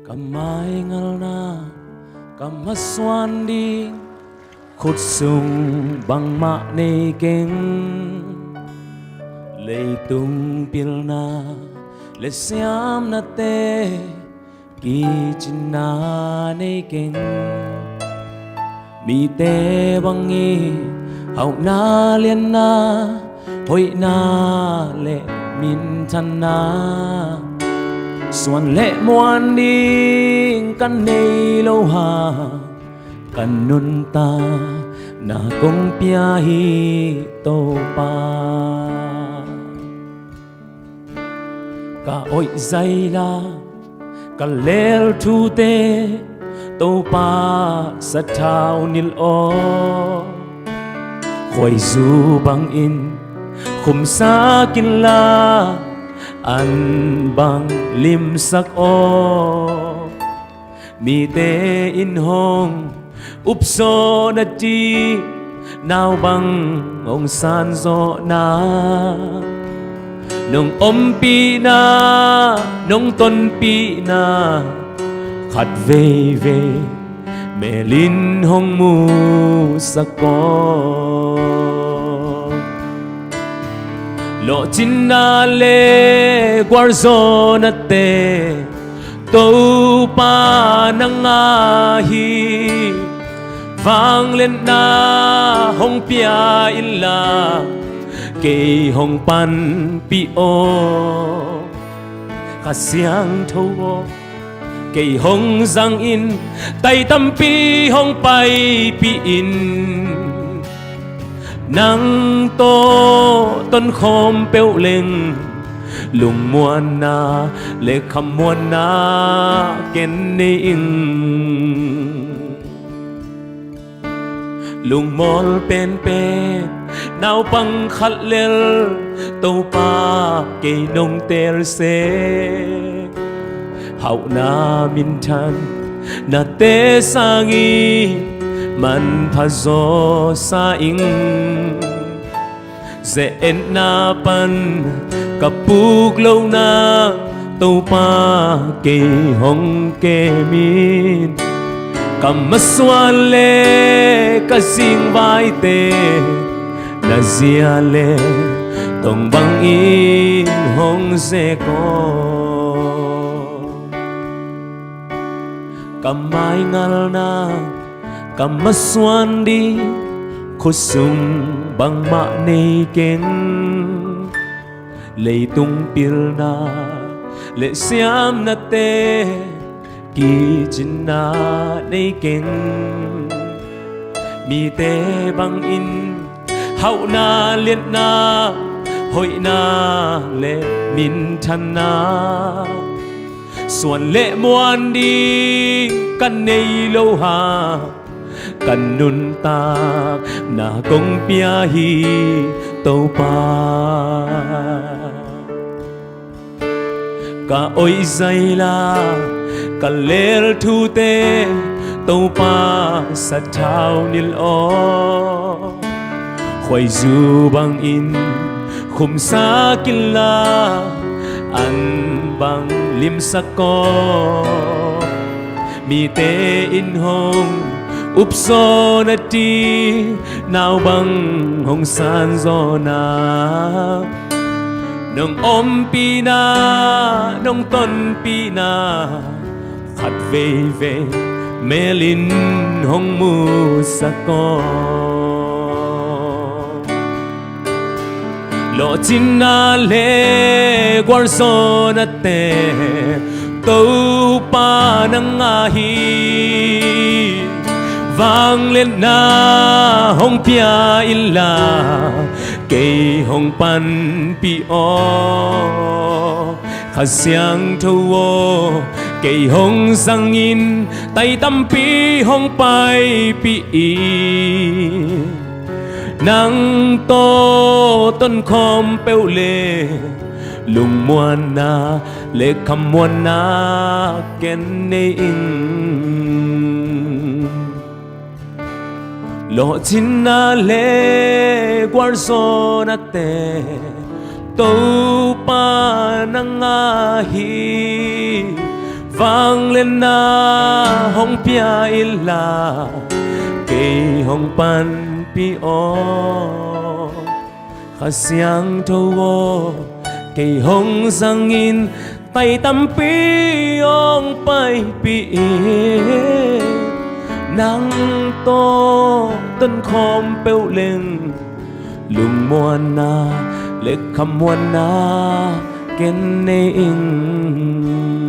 Kamay ngal na kamaswan di khutsung bang ma nei keng leitung pilna le siam na te ki china nei keng mi te bangi hau na liên na hoi na le min than na xuân lệ muôn đi căn này lâu hà căn nun ta na công pia hi tô pa cả oi dây la cả lel thu te tô pa sa thao nil o khoi du bang in khum sa kin la an bang lim sak o mi te in hong up so na ti nào bang ông san zo na nong om pi na nong ton pi na khát về về mẹ linh hong mu sak o lo chin na le guarzo na te to pa nang a hi vang lên na hong pia in la ke hong pan pi o kha siang tho o ke hong zang in tai tam pi hong pai pi in nang to ton khom peo leng lung muan na le kham muan na ken ne in lung mol pen pen nao pang khat lel to pa ke nong ter se hau na min than na te sangi man tha zo sa ing ze en na pan kapuk lâu na to pa ke hong ke min kam maswan le ka sing vai te na zia le tong bang in hong ze ko kam mai ngal na kam maswan di khusum bang ma nei keng leitung pilna le siam na te ki china nei keng mi te bang in hau na liên na hoi na le min than na xuân lệ muan đi căn này lâu hà căn nun ta na công pia hi tô pa cả oi dây la cả lel thu te tô pa sa thao nil o khoi du bang in khum sa kin la an bang lim sa ko mi te in hong up so na ti nào bang hong san zo na nong om pi na nong ton pi na khát về về mẹ linh hong mu sa ko lo chin na le guarzo na te to pa nang a hi vang lên na hong pia in la ke hong pan pi o kha siang tho o ke hong sang in tai tam pi hong pai pi i nang to ton khom peo le lung muan na le kham muan na ken ne in lo chin na le guarzo na te to pa nang a hi vang lên na hong pia illa cây hong pan pi o khá xiang thâu o cây hong sang in tay tâm pi ong pai pi nắng to tân khom bêu lên lùng muôn na lệ khăm muôn na kiến nê in